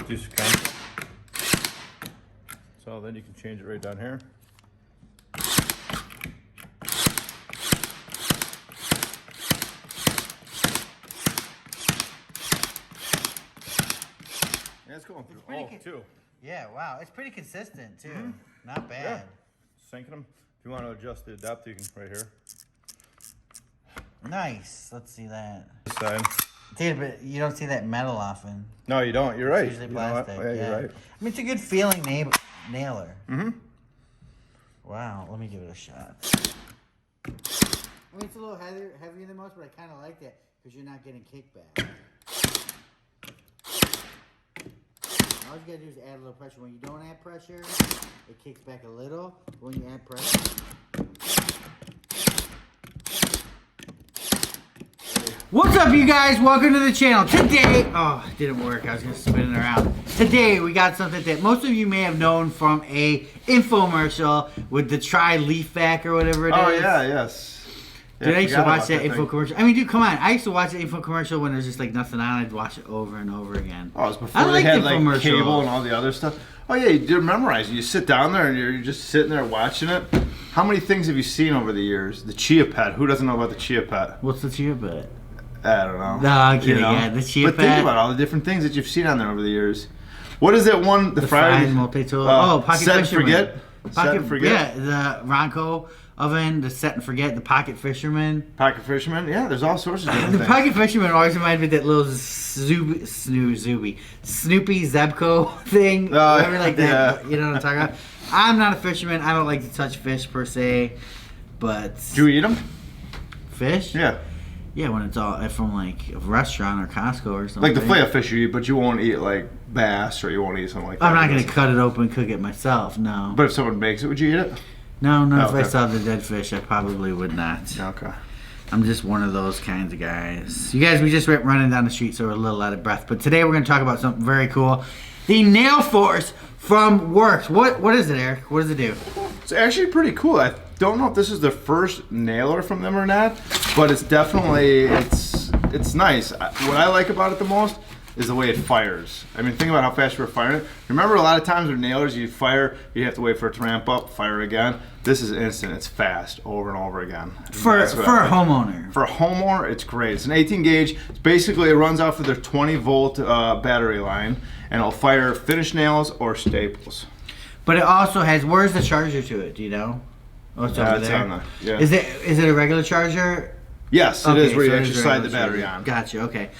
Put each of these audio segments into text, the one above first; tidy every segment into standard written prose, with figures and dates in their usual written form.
do some count. So then you can change it right down here. Yeah, it's going through all too. Yeah, wow. It's pretty consistent too. Not bad. Yeah. Sinking them. If you want to adjust the adapter, you can right here. Nice. Let's see that. This side. Dude, but you don't see that metal often. No, you don't. You're right. It's usually plastic. Yeah, you're right. I mean, it's a good feeling nailer. Wow. Let me give it a shot. I mean, it's a little heavier than most, but I kind of like that because you're not getting kickback. All you gotta do is add a little pressure. When you don't add pressure, it kicks back a little. When you add pressure. What's up, you guys? Welcome to the channel. Today, oh, it didn't work. I was gonna spin it around. Today, we got something that most of you may have known from a infomercial with the Try Leaf Vac or whatever it is. Oh yeah, yes. Dude, I used to watch that info commercial. I mean, dude, come on. I used to watch the info commercial when there's just like nothing on. I'd watch it over and over again. Oh, it was before they had like cable and all the other stuff. Oh yeah, you do memorize it. You sit down there and you're just sitting there watching it. How many things have you seen over the years? The Chia Pet. Who doesn't know about the Chia Pet? What's the Chia Pet? I don't know. No, I'm kidding. Yeah, the Chia Pet. But think about all the different things that you've seen on there over the years. What is that one? The Friday multi-tool. Pocket Set and Fisherman. Forget. Set and Forget. Yeah, the Ronco oven, the Set and Forget, the Pocket Fisherman. Pocket Fisherman. Yeah, there's all sorts of different the things. Pocket Fisherman always reminds me of that little Snoopy Zebco thing. Whatever, like that. Yeah. You know what I'm talking about? I'm not a fisherman. I don't like to touch fish per se, but. Do you eat them? Fish? Yeah. Yeah, when it's all from like a restaurant or Costco or something. Like the fillet of fish you eat, but you won't eat like bass or you won't eat something like that. I'm not going to cut it open and cook it myself, no. But if someone makes it, would you eat it? No, if I saw the dead fish, I probably would not. Okay. I'm just one of those kinds of guys. You guys, we just went running down the street, so we're a little out of breath. But today we're going to talk about something very cool. The Nail Force from WORX. What is it, Eric? What does it do? It's actually pretty cool. I don't know if this is the first nailer from them or not, but it's definitely, it's nice. What I like about it the most is the way it fires. I mean, think about how fast you're firing it. Remember a lot of times with nailers, you fire, you have to wait for it to ramp up, fire again. This is instant, it's fast, over and over again. For a homeowner. For a homeowner, it's great. It's an 18 gauge. It's basically, it runs off of their 20 volt battery line, and it'll fire finish nails or staples. But it also has, where's the charger to it, do you know? Oh, it's over there. Yeah. Is it a regular charger? Yes, it is where you actually slide the battery on. Gotcha, okay.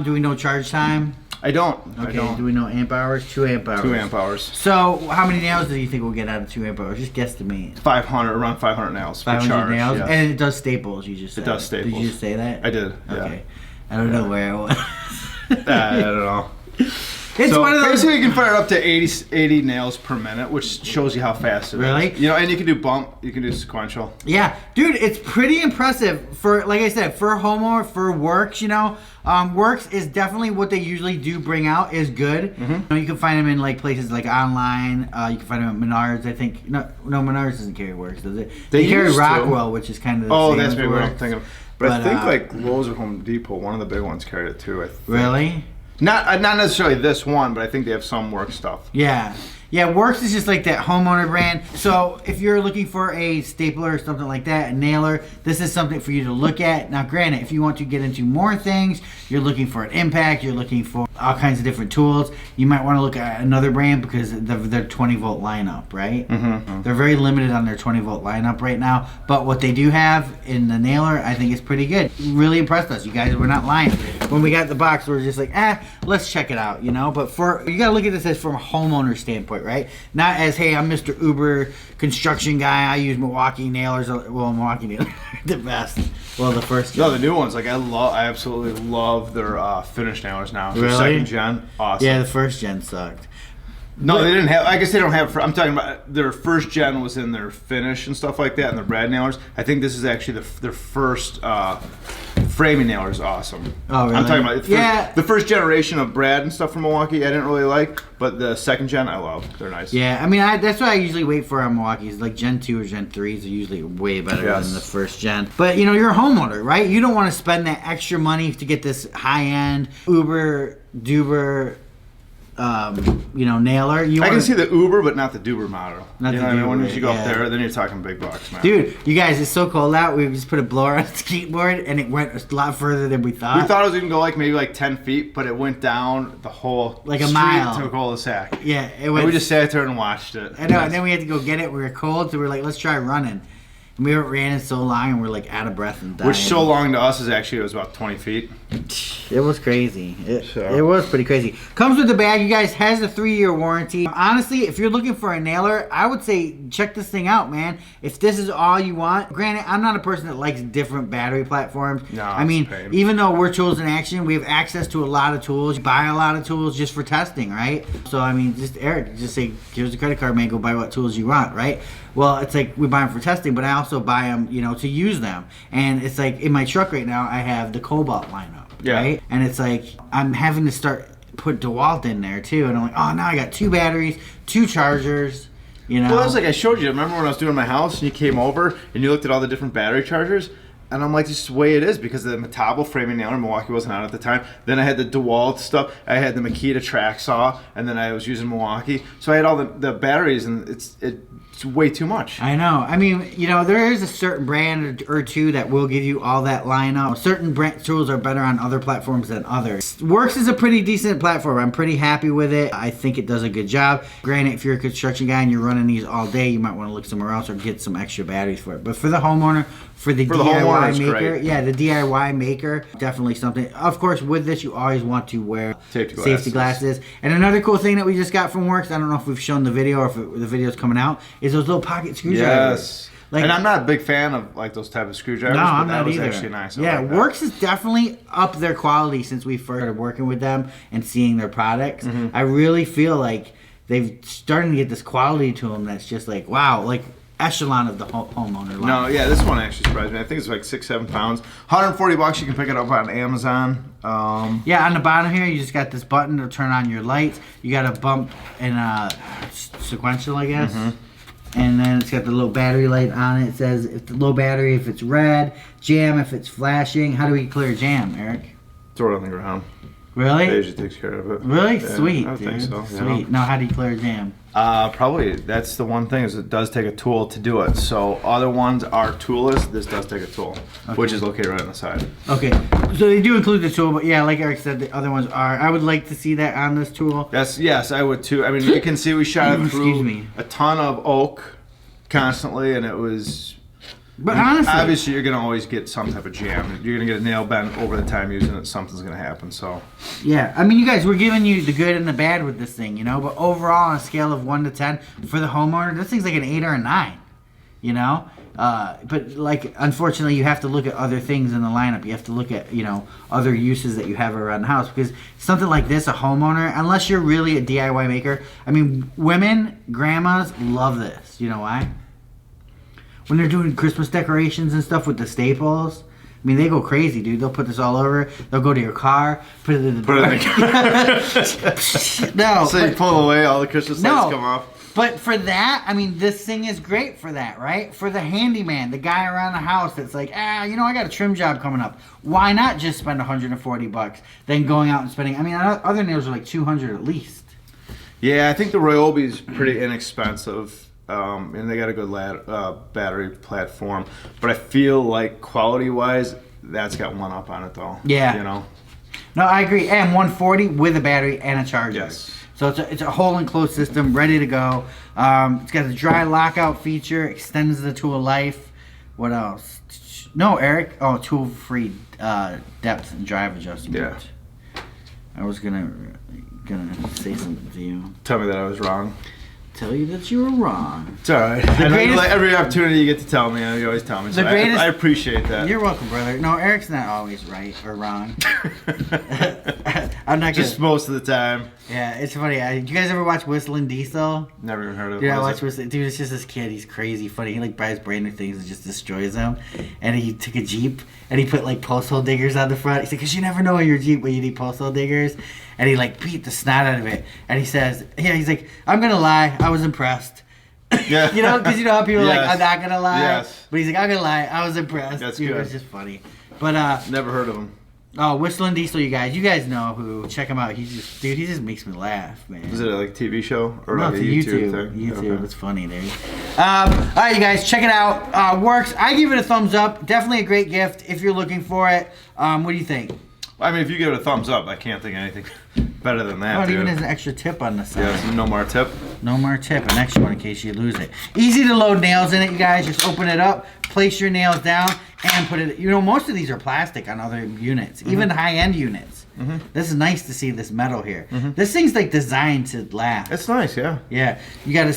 Do we know charge time? I don't. Okay, I don't. Do we know amp hours? 2 amp hours. 2 amp hours. So, how many nails do you think we'll get out of 2 amp hours? Just guesstimate. 500, around 500 nails. 500 nails? Yes. And it does staples, you just said. It does staples. Did you just say that? I did, yeah. Okay. I don't know where it was. I don't know. It's so one of those. basically, you can fire up to 80 nails per minute, which shows you how fast it is. Really? You know, and you can do bump, you can do sequential. Yeah, dude, it's pretty impressive for, like I said, for a homeowner, for WORX. You know, WORX is definitely what they usually do bring out is good. You know, you can find them in like places like online. You can find them at Menards. I think no, Menards doesn't carry WORX, does it? They carry Rockwell, which is kind of the same. That's maybe what I'm thinking of. But I think like Lowe's or Home Depot, one of the big ones carried it too. I think. Really? Not necessarily this one, but I think they have some WORX stuff. Yeah. Yeah, WORX is just like that homeowner brand. So if you're looking for a stapler or something like that, a nailer, this is something for you to look at. Now, granted, if you want to get into more things, you're looking for an impact, you're looking for all kinds of different tools, you might want to look at another brand because of their 20 volt lineup, right? They're very limited on their 20 volt lineup right now, but what they do have in the nailer, I think is pretty good. Really impressed us. You guys were not lying. When we got the box, we were just like, let's check it out, you know? But you got to look at this as from a homeowner standpoint, right? Not as, hey, I'm Mr. Uber construction guy. I use Milwaukee nailers. Well, Milwaukee nailers are the best. Well, the first gen. No, the new ones. Like I absolutely love their finish nailers now. Really? Second gen, awesome. Yeah, the first gen sucked. No, they didn't have. I guess they don't have. I'm talking about their first gen was in their finish and stuff like that, and the brad nailers. I think this is actually their first framing nailer is awesome. Oh, really? I'm talking about the first generation of brad and stuff from Milwaukee. I didn't really like, but the second gen I love. They're nice. Yeah, I mean that's what I usually wait for on Milwaukee's. Like Gen 2 or Gen 3s are usually way better than the first gen. But you know, you're a homeowner, right? You don't want to spend that extra money to get this high end Uber Duber nailer. I can see the Uber, but not the Duber model. Not you the know what I mean? Duber, When you go yeah. up there, then you're talking big bucks, man. Dude, you guys, it's so cold out. We just put a blower on the skateboard, and it went a lot further than we thought. We thought it was going to go maybe 10 feet, but it went down the whole Like a street mile. to a cul-de-sac. Yeah, it And went. we just sat there and watched it. I know, and then we had to go get it. We were cold, so we were like, let's try running. And we ran in so long, and we're like out of breath and dying. Which so long to us is actually, it was about 20 feet. It was crazy. It So. was pretty crazy. Comes with the bag, you guys. Has a 3-year warranty. Honestly, if you're looking for a nailer, I would say check this thing out, man. If this is all you want. Granted, I'm not a person that likes different battery platforms. No, I mean, it's a pain. even though we're Tools in Action, we have access to a lot of tools. Buy a lot of tools just for testing, right? So, I mean, Eric, just say, here's a credit card, man. Go buy what tools you want, right? Well, it's like we buy them for testing, but I also buy them, to use them. And it's like in my truck right now, I have the Cobalt lineup, right? And it's like I'm having to put DeWalt in there too, and I'm like, oh, now I got 2 batteries, 2 chargers. Well, that's like I showed you. Remember when I was doing my house and you came over and you looked at all the different battery chargers? And I'm like, this is the way it is because the Metabo framing nailer, Milwaukee wasn't out at the time. Then I had the DeWalt stuff. I had the Makita track saw, and then I was using Milwaukee. So I had all the batteries, and it's way too much. I know. I mean, there is a certain brand or two that will give you all that lineup. Certain brand tools are better on other platforms than others. WORX is a pretty decent platform. I'm pretty happy with it. I think it does a good job. Granted, if you're a construction guy and you're running these all day, you might want to look somewhere else or get some extra batteries for it. But for the homeowner, for the DIY maker, great. yeah, the DIY maker, definitely something. Of course, with this, you always want to wear safety glasses. And another cool thing that we just got from WORX, I don't know if we've shown the video or if the video's coming out, is those little pocket screwdrivers. Yes. And I'm not a big fan of those type of screwdrivers, No, but I'm that not was either. actually nice. Yeah, like WORX has definitely upped their quality since we first started working with them and seeing their products. I really feel like they've started to get this quality to them that's just like, wow, like echelon of the homeowner line. No, yeah, this one actually surprised me. I think it's like 6-7 pounds. $140. You can pick it up on Amazon. Yeah, on the bottom here, you just got this button to turn on your lights. You got a bump and sequential, I guess. And then it's got the little battery light on it. It says if the low battery, if it's red, jam if it's flashing. How do we clear jam, Eric? Throw it on the ground. Really? It usually takes care of it. Really? Yeah, Sweet, I would dude. think so. Sweet. Now, how do you clear jam? Probably that's the one thing is it does take a tool to do it. So other ones are toolless. This does take a tool, which is located right on the side. Okay, so they do include the tool, but yeah, like Eric said, the other ones are. I would like to see that on this tool. Yes, I would too. I mean, you can see we shot it Excuse through me. a ton of oak constantly, and it was. But honestly, Obviously, you're gonna always get some type of jam. You're gonna get a nail bent over the time using it. Something's gonna happen. So. yeah, I mean, you guys, we're giving you the good and the bad with this thing, But overall, on a scale of 1 to 10, for the homeowner, this thing's like an 8 or a 9, But like, unfortunately, you have to look at other things in the lineup. You have to look at, other uses that you have around the house because something like this, a homeowner, unless you're really a DIY maker. I mean, women, grandmas love this. You know why? When they're doing Christmas decorations and stuff with the staples, I mean, they go crazy, dude. They'll put this all over. They'll go to your car, put it in the door. No. So you pull away, all the Christmas lights come off. But for that, I mean, this thing is great for that, right? For the handyman, the guy around the house that's like, I got a trim job coming up. Why not just spend $140 than going out and spending? I mean, other nails are like $200 at least. Yeah, I think the Ryobi's pretty inexpensive. And they got a good battery platform, but I feel like quality-wise, that's got one up on it though. Yeah. No, I agree. And 140 with a battery and a charger. Yes. So it's a whole enclosed system, ready to go. It's got a dry lockout feature, extends the tool life. What else? No, Eric. Oh, tool-free depth and drive adjustment. Yeah. I was gonna say something to you. Tell me that I was wrong. Tell you that you were wrong. It's all right. Every opportunity you get to tell me, you always tell me. So I appreciate that. You're welcome, brother. No, Eric's not always right or wrong. I'm not just most of the time. Yeah, it's funny. You guys ever watch Whistling Diesel? Never even heard of it. Dude, I watch Whistling. Dude, it's just this kid. He's crazy funny. He buys brand new things and just destroys them. And he took a Jeep and he put post hole diggers on the front. He's like, because you never know in your Jeep when you need post hole diggers. And he beat the snot out of it. And he says, he's like, I'm gonna lie, I was impressed. Yeah. Because how people are like, I'm not gonna lie. Yes. But he's like, I'm gonna lie, I was impressed. That's Dude, good. It's just funny. But never heard of him. Oh, Whistling Diesel, you guys know who. Check him out. He just makes me laugh, man. Is it like a TV show or No, like it's a YouTube thing? YouTube. Okay. It's funny, dude. All right, you guys, check it out. WORX. I give it a thumbs up. Definitely a great gift if you're looking for it. What do you think? I mean, if you give it a thumbs up, I can't think of anything better than that. Oh, it dude. even has an extra tip on the side. Yeah, so no more tip. No more tip, an extra one in case you lose it. Easy to load nails in it, you guys. Just open it up, place your nails down, and put it. You know, most of these are plastic on other units, even high-end units. This is nice to see this metal here. This thing's like designed to last. It's nice, yeah. Yeah, you got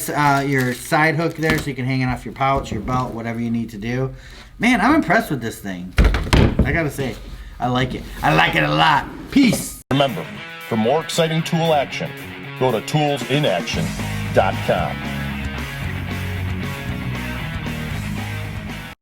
your side hook there, so you can hang it off your pouch, your belt, whatever you need to do. Man, I'm impressed with this thing. I gotta say, I like it. I like it a lot. Peace. Remember, for more exciting tool action, go to toolsinaction.com.